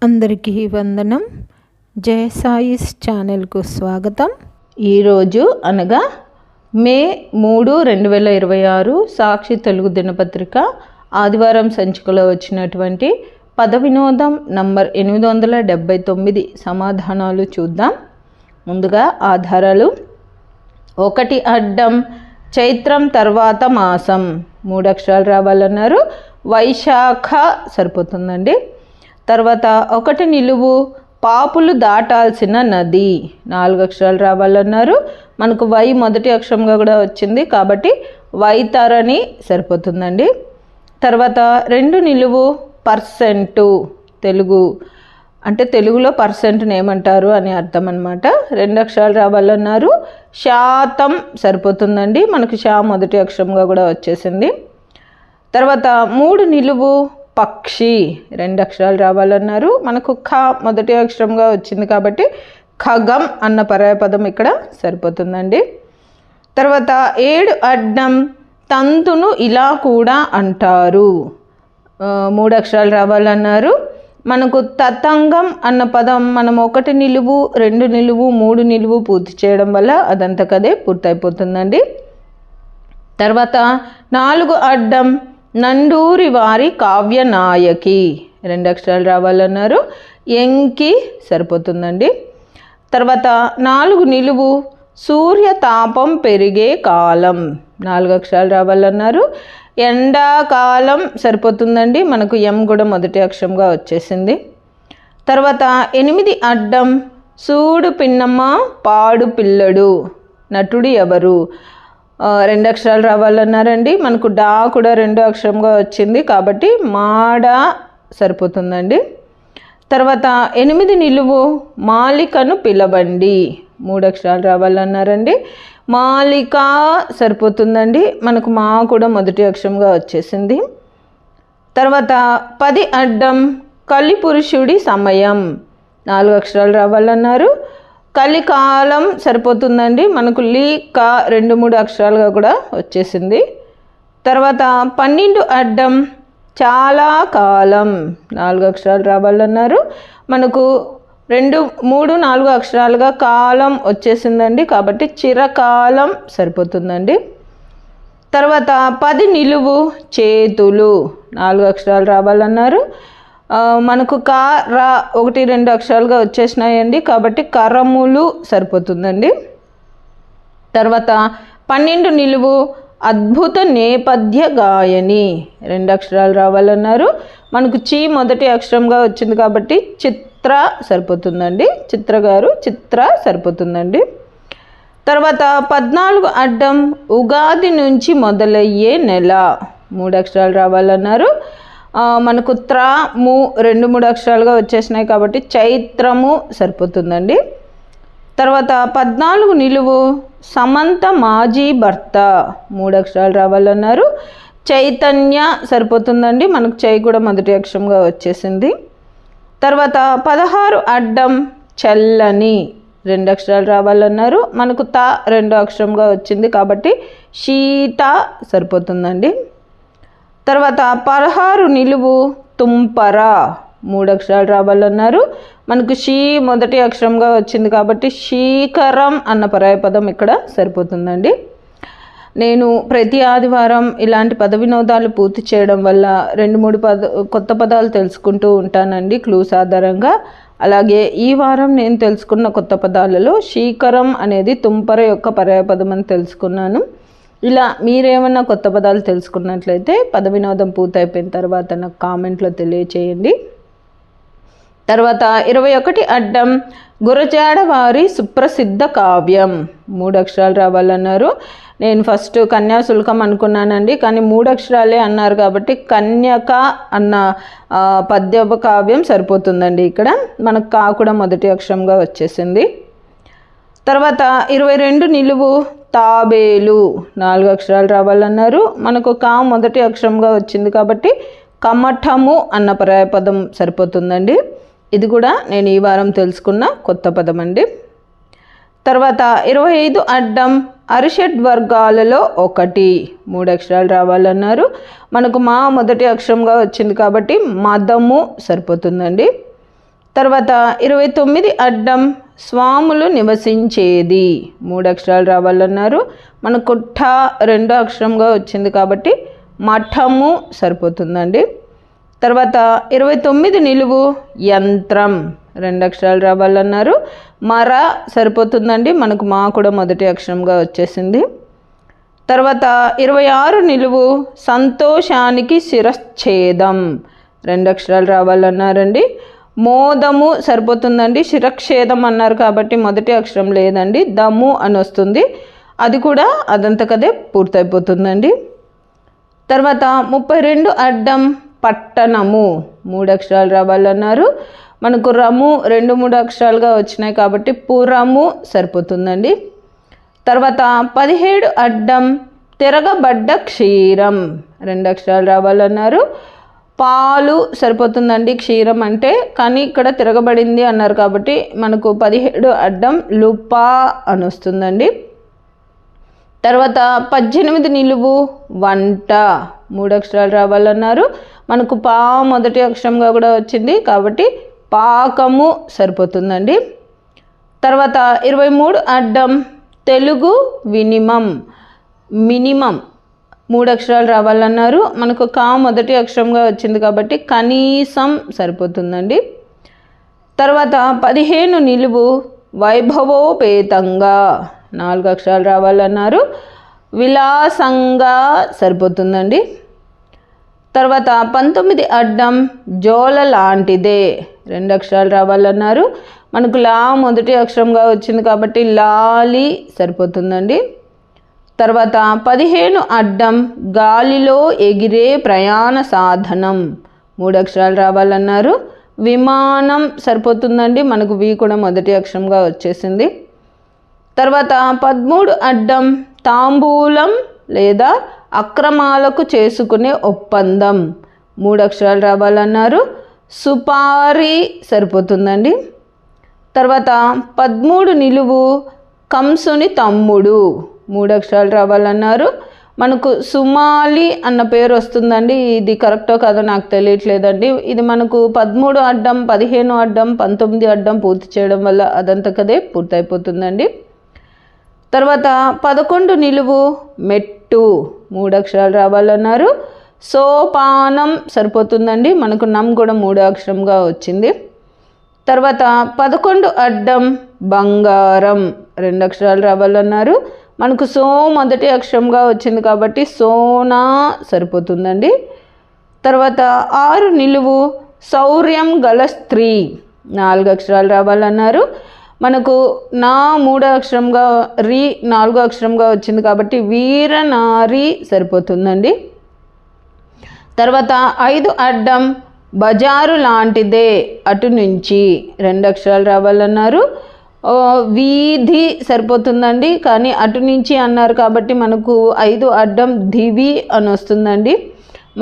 అందరికీ వందనం. జయ సాయిస్ ఛానల్కు స్వాగతం. ఈరోజు అనగా మే 3, 2026 సాక్షి తెలుగు దినపత్రిక ఆదివారం సంచికలో వచ్చినటువంటి పద వినోదం నంబర్ 879 సమాధానాలు చూద్దాం. ముందుగా ఆధారాలు. 1 అడ్డం చైత్రం తర్వాత మాసం 3 అక్షరాలు రావాలన్నారు. వైశాఖ సరిపోతుందండి. తర్వాత 1 నిలువు పాపులు దాటాల్సిన నది 4 అక్షరాలు రావాలన్నారు. మనకు వై మొదటి అక్షరంగా కూడా వచ్చింది కాబట్టి వైతరణి సరిపోతుందండి. తర్వాత 2 నిలువు పర్సెంటు తెలుగు అంటే తెలుగులో పర్సెంట్ని ఏమంటారు అని అర్థం అన్నమాట. 2 అక్షరాలు రావాలన్నారు. శాతం సరిపోతుందండి. మనకు షా మొదటి అక్షరంగా కూడా వచ్చేసింది. తర్వాత 3 నిలువు పక్షి 2 అక్షరాలు రావాలన్నారు. మనకు ఖ మొదటి అక్షరంగా వచ్చింది కాబట్టి ఖగం అన్న పర్యాయపదం ఇక్కడ సరిపోతుందండి. తర్వాత 7 అడ్డం తంతును ఇలా కూడా అంటారు 3 అక్షరాలు రావాలన్నారు. మనకు తతంగం అన్న పదం మనం 1 నిలువు 2 నిలువు 3 నిలువు పూర్తి చేయడం వల్ల అదంతకదే పూర్తయిపోతుందండి. తర్వాత 4 అడ్డం నండూరి వారి కావ్యనాయకి 2 అక్షరాలు రావాలన్నారు. ఎంకి సరిపోతుందండి. తర్వాత 4 నిలువు సూర్యతాపం పెరిగే కాలం 4 అక్షరాలు రావాలన్నారు. ఎండాకాలం సరిపోతుందండి. మనకు ఎం కూడా మొదటి అక్షరంగా వచ్చేసింది. తర్వాత 8 అడ్డం సూడు పిన్నమ్మ పాడు పిల్లడు నటుడు ఎవరు 2 అక్షరాలు రావాలన్నారండి. మనకు డా కూడా 2 అక్షరంగా వచ్చింది కాబట్టి మాడ సరిపోతుందండి. తర్వాత 8 నిలువు మాలికను పిలవండి 3 అక్షరాలు రావాలన్నారండి. మాలిక సరిపోతుందండి. మనకు మా కూడా మొదటి అక్షరంగా వచ్చేసింది. తర్వాత 10 అడ్డం కలిపురుషుడి సమయం 4 అక్షరాలు రావాలన్నారు. కలికాలం సరిపోతుందండి. మనకు లీ కా 2-3 అక్షరాలుగా కూడా వచ్చేసింది. తర్వాత 12 అడ్డం చాలా కాలం 4 అక్షరాలు రావాలన్నారు. మనకు 2, 3, 4 అక్షరాలుగా కాలం వచ్చేసిందండి కాబట్టి చిరకాలం సరిపోతుందండి. తర్వాత 10 నిలువు చేతులు 4 అక్షరాలు రావాలన్నారు. మనకు కా రా 1, 2 అక్షరాలుగా వచ్చేసినాయండి కాబట్టి కరములు సరిపోతుందండి. తర్వాత 12 నిలువు అద్భుత నేపథ్య గాయని 2 అక్షరాలు రావాలన్నారు. మనకు చీ మొదటి అక్షరంగా వచ్చింది కాబట్టి చిత్ర సరిపోతుందండి. చిత్ర గారు చిత్ర సరిపోతుందండి. తర్వాత 14 అడ్డం ఉగాది నుంచి మొదలయ్యే నెల 3 అక్షరాలు రావాలన్నారు. మనకు త్ర ము 2-3 అక్షరాలుగా వచ్చేసినాయి కాబట్టి చైత్రము సరిపోతుందండి. తర్వాత 14 నిలువు సమంత మాజీ భర్త 3 అక్షరాలు రావాలన్నారు. చైతన్య సరిపోతుందండి. మనకు చై కూడా మొదటి అక్షరంగా వచ్చేసింది. తర్వాత 16 అడ్డం చల్లని 2 అక్షరాలు రావాలన్నారు. మనకు త 2 అక్షరంగా వచ్చింది కాబట్టి శీత సరిపోతుందండి. తర్వాత 16 నిలువు తుంపర 3 అక్షరాలు రావాలన్నారు. మనకు షీ మొదటి అక్షరంగా వచ్చింది కాబట్టి శీకరం అన్న పర్యాయపదం ఇక్కడ సరిపోతుందండి. నేను ప్రతి ఆదివారం ఇలాంటి పద వినోదాలు పూర్తి చేయడం వల్ల 2-3 కొత్త పదాలు తెలుసుకుంటూ ఉంటానండి క్లూస్ ఆధారంగా. అలాగే ఈ వారం నేను తెలుసుకున్న కొత్త పదాలలో శీకరం అనేది తుంపర యొక్క పర్యాయపదం అని తెలుసుకున్నాను. ఇలా మీరేమన్నా కొత్త పదాలు తెలుసుకున్నట్లయితే పద వినోదం పూర్తయిపోయిన తర్వాత నాకు కామెంట్లో తెలియచేయండి. తర్వాత 21 అడ్డం గురజాడ వారి సుప్రసిద్ధ కావ్యం 3 అక్షరాలు రావాలన్నారు. నేను ఫస్ట్ కన్యాశుల్కం అనుకున్నానండి కానీ 3 అక్షరాలే అన్నారు కాబట్టి కన్యక అన్న పద్య కావ్యం సరిపోతుందండి. ఇక్కడ మనకు కా కూడా మొదటి అక్షరంగా వచ్చేసింది. తర్వాత 22 నిలువు తాబేలు 4 అక్షరాలు రావాలన్నారు. మనకు కా మొదటి అక్షరంగా వచ్చింది కాబట్టి కమఠము అన్న పర్యాయపదం సరిపోతుందండి. ఇది కూడా నేను ఈ వారం తెలుసుకున్న కొత్త పదం అండి. తర్వాత 25 అడ్డం అరిషడ్ వర్గాలలో 1 3 అక్షరాలు రావాలన్నారు. మనకు మా మొదటి అక్షరంగా వచ్చింది కాబట్టి మదము సరిపోతుందండి. తర్వాత 29 అడ్డం స్వాములు నివసించేది 3 అక్షరాలు రావాలన్నారు. మనకు ఠ 2 అక్షరంగా వచ్చింది కాబట్టి మఠము సరిపోతుందండి. తర్వాత 29 నిలువు యంత్రం 2 అక్షరాలు రావాలన్నారు. మర సరిపోతుందండి, మనకు మా కూడా మొదటి అక్షరంగా వచ్చేసింది. తర్వాత 26 నిలువు సంతోషానికి శిరచ్ఛేదం 2 అక్షరాలు రావాలన్నారండి. మోదము సరిపోతుందండి, శిరచ్ఛేదం అన్నారు కాబట్టి మొదటి అక్షరం లేదండి, దమ్ము అని వస్తుంది, అది కూడా అదంతకదే పూర్తయిపోతుందండి. తర్వాత 32 అడ్డం పట్టణము 3 అక్షరాలు రావాలన్నారు. మనకు రము 2-3 అక్షరాలుగా వచ్చినాయి కాబట్టి పురము సరిపోతుందండి. తర్వాత 17 అడ్డం తిరగబడ్డ క్షీరం 2 అక్షరాలు రావాలన్నారు. పాలు సరిపోతుందండి క్షీరం అంటే, కానీ ఇక్కడ తిరగబడింది అన్నారు కాబట్టి మనకు 17 అడ్డం లుపా అని వస్తుందండి. తర్వాత 18 నిలువు వంట 3 అక్షరాలు రావాలన్నారు. మనకు పా మొదటి అక్షరంగా కూడా వచ్చింది కాబట్టి పాకము సరిపోతుందండి. తర్వాత 23 అడ్డం తెలుగు మినిమం 3 అక్షరాలు రావాలన్నారు. మనకు కా మొదటి అక్షరంగా వచ్చింది కాబట్టి కనీసం సరిపోతుందండి. తర్వాత 15 నిలువు వైభవోపేతంగా 4 అక్షరాలు రావాలన్నారు. విలాసంగా సరిపోతుందండి. తర్వాత 19 అడ్డం జోల లాంటిదే 2 అక్షరాలు రావాలన్నారు. మనకు లా మొదటి అక్షరంగా వచ్చింది కాబట్టి లాలి సరిపోతుందండి. తర్వాత 15 అడ్డం గాలిలో ఎగిరే ప్రయాణ సాధనం 3 అక్షరాలు రావాలన్నారు. విమానం సరిపోతుందండి, మనకు వి కూడా మొదటి అక్షరంగా వచ్చేసింది. తర్వాత 13 అడ్డం తాంబూలం లేదా అక్రమాలకు చేసుకునే ఒప్పందం 3 అక్షరాలు రావాలన్నారు. సుపారీ సరిపోతుందండి. తర్వాత 13 నిలువు కంసుని తమ్ముడు 3 అక్షరాలు రావాలన్నారు. మనకు సుమాలి అన్న పేరు వస్తుందండి, ఇది కరెక్టో కాదో నాకు తెలియట్లేదండి. ఇది మనకు 13 అడ్డం 15 అడ్డం 19 అడ్డం పూర్తి చేయడం వల్ల అదంతకదే పూర్తయిపోతుందండి. తర్వాత 11 నిలువు మెట్టు 3 అక్షరాలు రావాలన్నారు. సోపానం సరిపోతుందండి, మనకు నమ్ కూడా 3 అక్షరంగా వచ్చింది. తర్వాత 11 అడ్డం బంగారం 2 అక్షరాలు రావాలన్నారు. మనకు సో మొదటి అక్షరంగా వచ్చింది కాబట్టి సోనా సరిపోతుందండి. తర్వాత 6 నిలువు శౌర్యం గల స్త్రీ 4 అక్షరాలు రావాలన్నారు. మనకు నా 3 అక్షరంగా రీ 4 అక్షరంగా వచ్చింది కాబట్టి వీరనారి సరిపోతుందండి. తర్వాత 5 అడ్డం బజారు లాంటిదే అటు నుంచి 2 అక్షరాలు రావాలన్నారు. వీధి సరిపోతుందండి, కానీ అటు నుంచి అన్నారు కాబట్టి మనకు 5 అడ్డం దివి అని వస్తుందండి,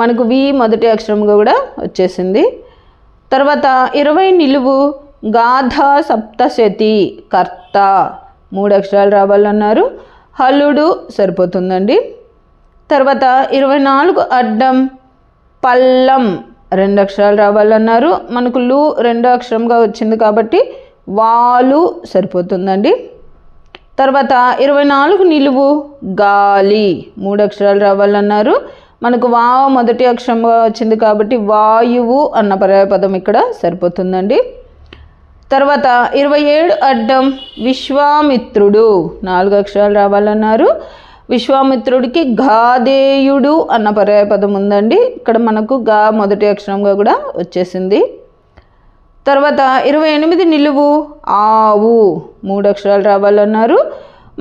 మనకు వి మొదటి అక్షరంగా కూడా వచ్చేసింది. తర్వాత 20 నిలువు గాథా సప్తశతి కర్త 3 అక్షరాలు రావాలన్నారు. హలుడు సరిపోతుందండి. తర్వాత 24 అడ్డం పల్లం 2 అక్షరాలు రావాలన్నారు. మనకు లు 2 అక్షరంగా వచ్చింది కాబట్టి వాలు సరిపోతుందండి. తర్వాత 24 నిలువు గాలి 3 అక్షరాలు రావాలన్నారు. మనకు వా మొదటి అక్షరంగా వచ్చింది కాబట్టి వాయువు అన్న పర్యాయపదం ఇక్కడ సరిపోతుందండి. తర్వాత 27 అడ్డం విశ్వామిత్రుడు 4 అక్షరాలు రావాలన్నారు. విశ్వామిత్రుడికి గాదేయుడు అన్న పర్యాయపదం ఉందండి, ఇక్కడ మనకు గా మొదటి అక్షరంగా కూడా వచ్చేసింది. తర్వాత 28 నిలువు ఆవు 3 అక్షరాలు రావాలన్నారు.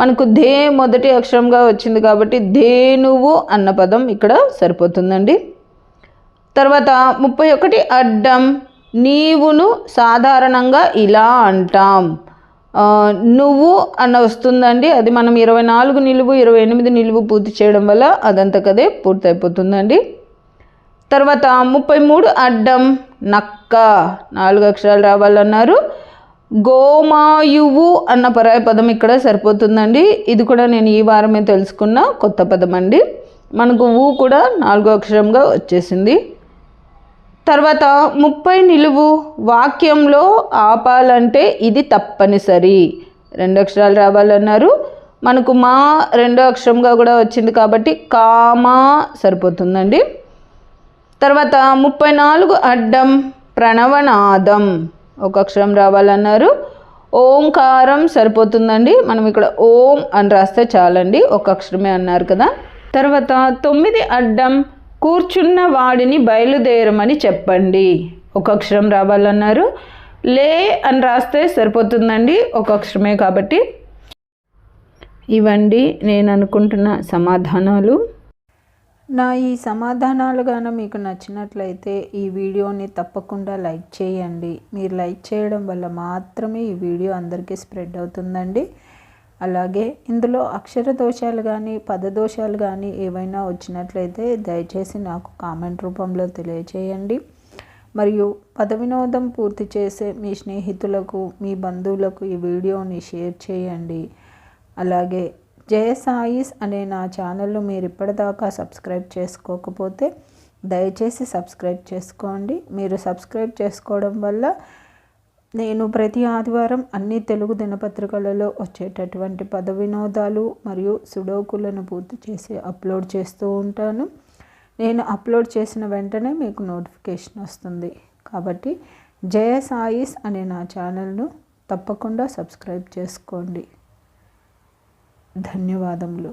మనకు ధే మొదటి అక్షరంగా వచ్చింది కాబట్టి ధేనువు అన్న పదం ఇక్కడ సరిపోతుందండి. తర్వాత 31 అడ్డం నీవును సాధారణంగా ఇలా అంటాం నువ్వు అన్న వస్తుందండి, అది మనం 24 నిలువు 28 నిలువు పూర్తి చేయడం వల్ల అదంతకదే పూర్తయిపోతుందండి. తర్వాత 33 అడ్డం నక్క 4 అక్షరాలు రావాలన్నారు. గోమాయువు అన్న పరాయ పదం ఇక్కడ సరిపోతుందండి, ఇది కూడా నేను ఈ వారమే తెలుసుకున్న కొత్త పదం అండి. మనకు ఊ కూడా 4 అక్షరంగా వచ్చేసింది. తర్వాత 30 నిలువు వాక్యంలో ఆపాలంటే ఇది తప్పనిసరి. 2 అక్షరాలు రావాలన్నారు. మనకు మా 2వ అక్షరంగా కూడా వచ్చింది కాబట్టి కామా సరిపోతుందండి. తర్వాత 34 అడ్డం ప్రణవనాదం, 1 అక్షరం రావాలన్నారు. ఓంకారం సరిపోతుందండి. మనం ఇక్కడ ఓం అని రాస్తే చాలండి, 1 అక్షరమే అన్నారు కదా. తర్వాత 9 అడ్డం కూర్చున్న వాడిని బయలుదేరమని చెప్పండి, 1 అక్షరం రావాలన్నారు. లే అని రాస్తే సరిపోతుందండి, 1 అక్షరమే కాబట్టి. ఇవండి నేను అనుకుంటున్న సమాధానాలు. నా ఈ సమాధానాలు గాన మీకు నచ్చినట్లయితే ఈ వీడియోని తప్పకుండా లైక్ చేయండి. మీరు లైక్ చేయడం వల్ల మాత్రమే ఈ వీడియో అందరికీ స్ప్రెడ్ అవుతుందండి. అలాగే ఇందులో అక్షర దోషాలు కానీ పదదోషాలు కానీ ఏవైనా వచ్చినట్లయితే దయచేసి నాకు కామెంట్ రూపంలో తెలియచేయండి. మరియు పద వినోదం పూర్తి చేసే మీ స్నేహితులకు మీ బంధువులకు ఈ వీడియోని షేర్ చేయండి. అలాగే జయ సాయిస్ అనే నా ఛానల్ను మీరు ఇప్పటిదాకా సబ్స్క్రైబ్ చేసుకోకపోతే దయచేసి సబ్స్క్రైబ్ చేసుకోండి. మీరు సబ్స్క్రైబ్ చేసుకోవడం వల్ల నేను ప్రతి ఆదివారం అన్ని తెలుగు దినపత్రికలలో వచ్చేటటువంటి పద వినోదాలు మరియు సుడోకులను పూర్తి చేసి అప్లోడ్ చేస్తూ ఉంటాను. నేను అప్లోడ్ చేసిన వెంటనే మీకు నోటిఫికేషన్ వస్తుంది. కాబట్టి జయ సాయిస్ అనే నా ఛానల్ను తప్పకుండా సబ్స్క్రైబ్ చేసుకోండి. ధన్యవాదములు.